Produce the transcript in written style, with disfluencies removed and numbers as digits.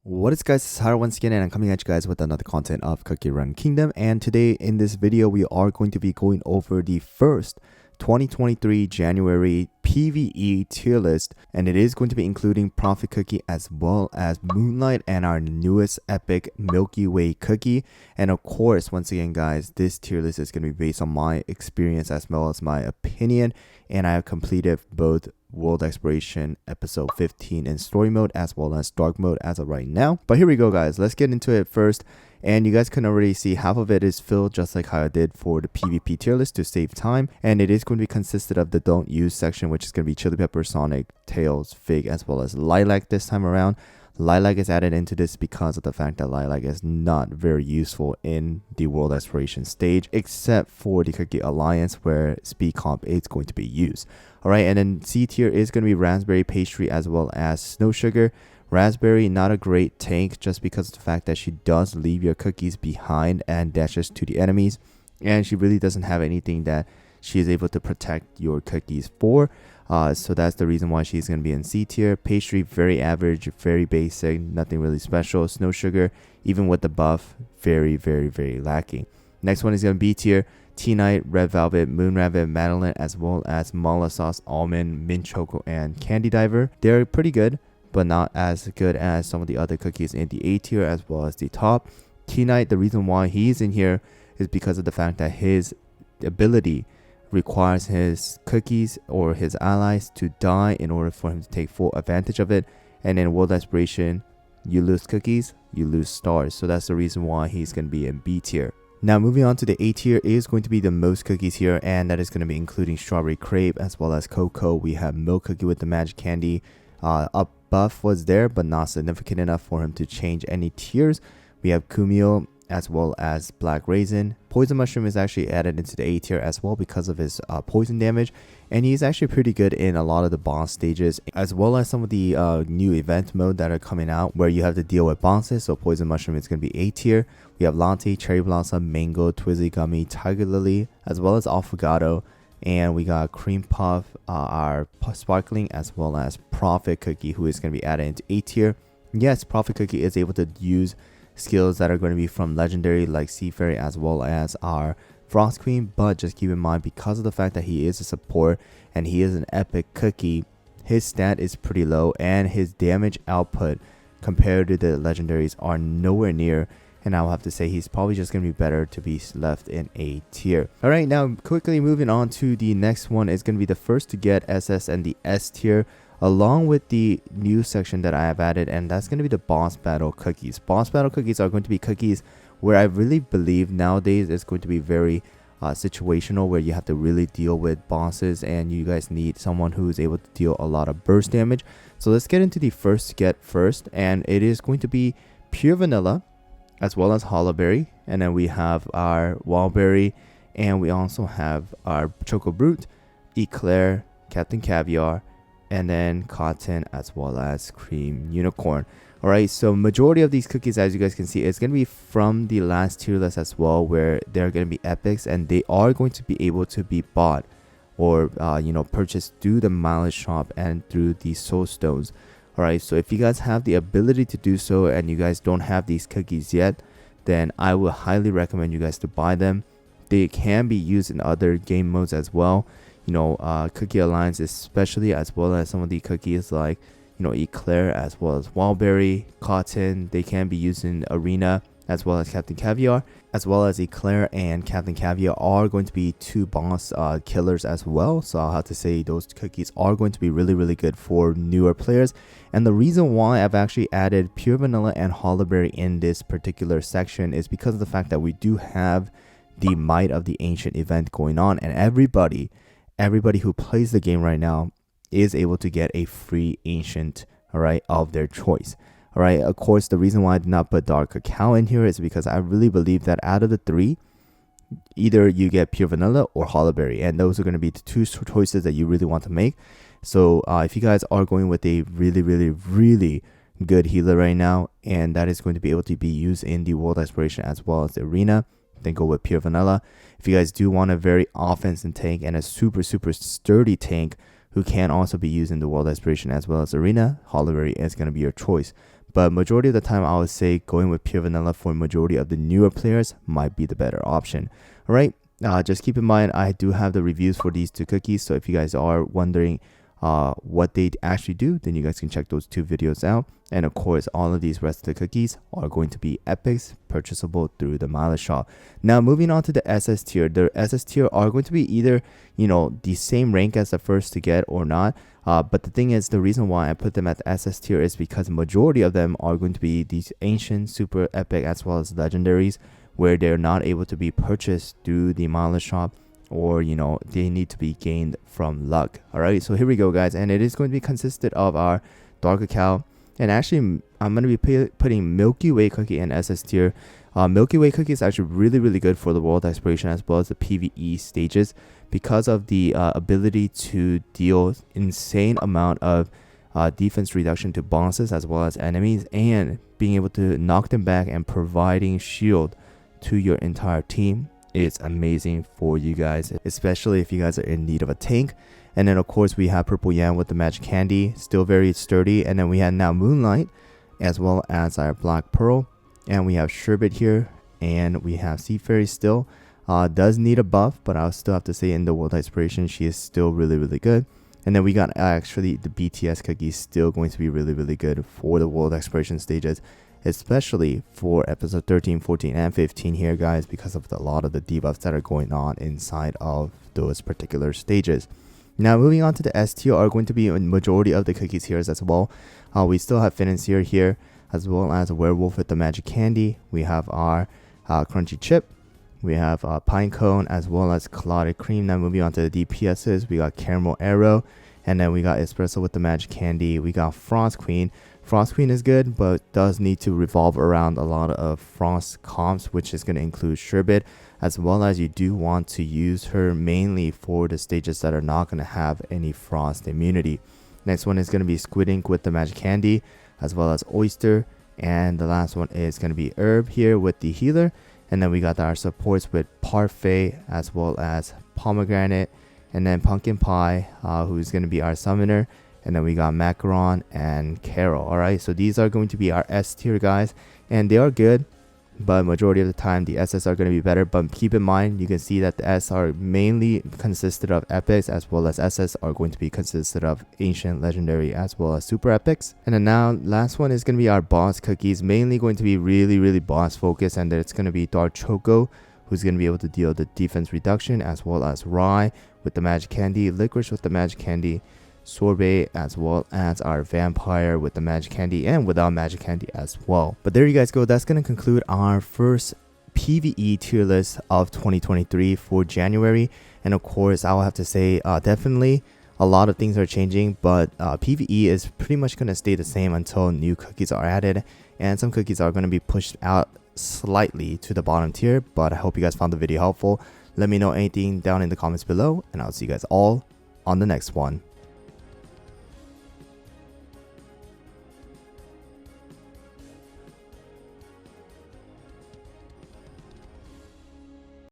What is guys, it's Hyro once again, and I'm coming at you guys with another content of Cookie Run Kingdom. And today in this video we are going to be going over the first 2023 January PVE tier list, and it is going to be including Prophet Cookie as well as Moonlight and our newest epic Milky Way cookie. And of course, once again guys, this tier list is going to be based on my experience as well as my opinion, and I have completed both World Exploration episode 15 in story mode as well as dark mode as of right now. But here we go guys, let's get into it first. And you guys can already see half of it is filled just like how I did for the PvP tier list to save time, and it is going to be consisted of the don't use section, which is going to be Chili Pepper, Sonic, Tails, Fig, as well as Lilac this time around. Lilac is added into this because of the fact that Lilac is not very useful in the World Exploration stage, except for the Cookie Alliance where Speed Comp is going to be used. Alright, and then C tier is going to be Raspberry, Pastry, as well as Snow Sugar. Raspberry, not a great tank just because of the fact that she does leave your cookies behind and dashes to the enemies, and she really doesn't have anything that she is able to protect your cookies for. So that's the reason why she's going to be in C tier. Pastry, very average, very basic, nothing really special. Snow Sugar, even with the buff, very lacking. Next one is going to be B tier. Tea-Night, Red Velvet, Moon Rabbit, Madeline, as well as Mala Sauce, Almond, Mint Choco, and Candy Diver. They're pretty good, but not as good as some of the other cookies in the A tier as well as the top. Tea-Night, the reason why he's in here is because of the fact that his ability requires his cookies or his allies to die in order for him to take full advantage of it. And in World Exploration, you lose cookies, you lose stars. So that's the reason why he's going to be in B tier. Now moving on to the A tier is going to be the most cookies here, and that is going to be including Strawberry Crepe as well as Cocoa. We have Milk Cookie with the Magic Candy. Up buff was there, but not significant enough for him to change any tiers. We have Kumio as well as Black Raisin. Poison Mushroom is actually added into the A tier as well because of his poison damage, and he's actually pretty good in a lot of the boss stages as well as some of the new event mode that are coming out where you have to deal with bosses. So Poison Mushroom is going to be A tier. We have Latte, Cherry Blossom, Mango, Twizzly Gummy, Tiger Lily, as well as Affogato. And we got Cream Puff, our Sparkling, as well as Prophet Cookie, who is going to be added into A tier. Yes, Prophet Cookie is able to use skills that are going to be from Legendary like Sea Fairy as well as our Frost Queen, but just keep in mind, because of the fact that he is a support and he is an epic cookie, his stat is pretty low and his damage output compared to the legendaries are nowhere near, and I'll have to say he's probably just going to be better to be left in A tier. Alright, now quickly moving on to the next one is going to be the first to get SS and the S tier, along with the new section that I have added, and that's going to be the boss battle cookies. Boss battle cookies are going to be cookies where I really believe nowadays it's going to be very situational, where you have to really deal with bosses and you guys need someone who is able to deal a lot of burst damage. So let's get into the first to get first, and it is going to be Pure Vanilla as well as Hollowberry, and then we have our Wildberry, and we also have our Choco Brute, Eclair, Captain Caviar, and then Cotton, as well as Cream Unicorn. Alright, so majority of these cookies, as you guys can see, is going to be from the last tier list as well, where they're going to be epics and they are going to be able to be bought or purchased through the mileage shop and through the soul stones. Alright, so if you guys have the ability to do so and you guys don't have these cookies yet, then I would highly recommend you guys to buy them. They can be used in other game modes as well. Cookie Alliance especially, as well as some of the cookies like Eclair as well as Wildberry, Cotton. They can be used in Arena as well as Captain Caviar, as well as Eclair and Captain Caviar are going to be two boss killers as well. So I'll have to say those cookies are going to be really good for newer players. And the reason why I've actually added Pure Vanilla and Hollowberry in this particular section is because of the fact that we do have the Might of the Ancient event going on, and everybody who plays the game right now is able to get a free ancient, alright, of their choice. Alright, of course, the reason why I did not put Dark Cacao in here is because I really believe that out of the three, either you get Pure Vanilla or Hollowberry, and those are going to be the two choices that you really want to make. So if you guys are going with a really good healer right now, and that is going to be able to be used in the World Exploration as well as the Arena, then go with Pure Vanilla. If you guys do want a very offensive tank and a super sturdy tank who can also be used in the World Exploration as well as Arena, Hollowberry is going to be your choice. but majority of the time I would say going with pure vanilla for majority of the newer players might be the better option. All right, just keep in mind I do have the reviews for these two cookies, so if you guys are wondering what they actually do, then you guys can check those two videos out. And of course, all of these rest of the cookies are going to be epics, purchasable through the Mileage shop. Now moving on to the SS tier, the SS tier are going to be either, you know, the same rank as the first to get or not. But the thing is, the reason why I put them at the SS tier is because majority of them are going to be these ancient, super epic, as well as legendaries, where they're not able to be purchased through the Mileage shop, or you know, they need to be gained from luck. All right, so here we go guys, and it is going to be consisted of our dark cacao, and actually I'm going to be putting Milky Way cookie in SS tier. Milky Way cookie is actually really good for the world exploration as well as the PVE stages, because of the ability to deal insane amount of defense reduction to bosses as well as enemies, and being able to knock them back and providing shield to your entire team. It's amazing for you guys, especially if you guys are in need of a tank. And then of course we have Purple Yam with the Magic Candy, still very sturdy. And then we have now Moonlight as well as our Black Pearl, and we have Sherbet here, and we have Sea Fairy still. Does need a buff, but I'll still have to say in the world exploration she is still really good. And then we got actually the BTS cookie still going to be really good for the world exploration stages, especially for episode 13, 14, and 15 here guys, because of a lot of the debuffs that are going on inside of those particular stages. Now moving on to the S tier are going to be a majority of the cookies here as well. We still have Financier here, as well as a Werewolf with the Magic Candy. We have our Crunchy Chip, we have Pine Cone, as well as Clotted Cream. Now moving on to the DPSs, we got Caramel Arrow, and then we got Espresso with the Magic Candy. We got Frost Queen. Frost Queen is good, but does need to revolve around a lot of Frost comps, which is going to include Sherbet, as well as you do want to use her mainly for the stages that are not going to have any Frost immunity. Next one is going to be Squid Ink with the Magic Candy, as well as Oyster, and the last one is going to be Herb here with the Healer. And then we got our supports with Parfait as well as Pomegranate, and then Pumpkin Pie, who's going to be our summoner. And then we got Macaron and Carol. Alright, so these are going to be our S tier guys, and they are good, but majority of the time the SS are going to be better. But keep in mind, you can see that the S are mainly consisted of epics, as well as SS are going to be consisted of ancient, legendary, as well as super epics. And then now last one is going to be our boss cookies, mainly going to be really boss focused, and it's going to be Dark Choco, who's going to be able to deal the defense reduction, as well as Rye with the Magic Candy, Licorice with the Magic Candy, Sorbet, as well as our Vampire with the Magic Candy and without Magic Candy as well. But there you guys go. That's going to conclude our first PVE tier list of 2023 for January. And of course, I'll have to say definitely a lot of things are changing, but PVE is pretty much going to stay the same until new cookies are added, and some cookies are going to be pushed out slightly to the bottom tier. But I hope you guys found the video helpful. Let me know anything down in the comments below, and I'll see you guys all on the next one.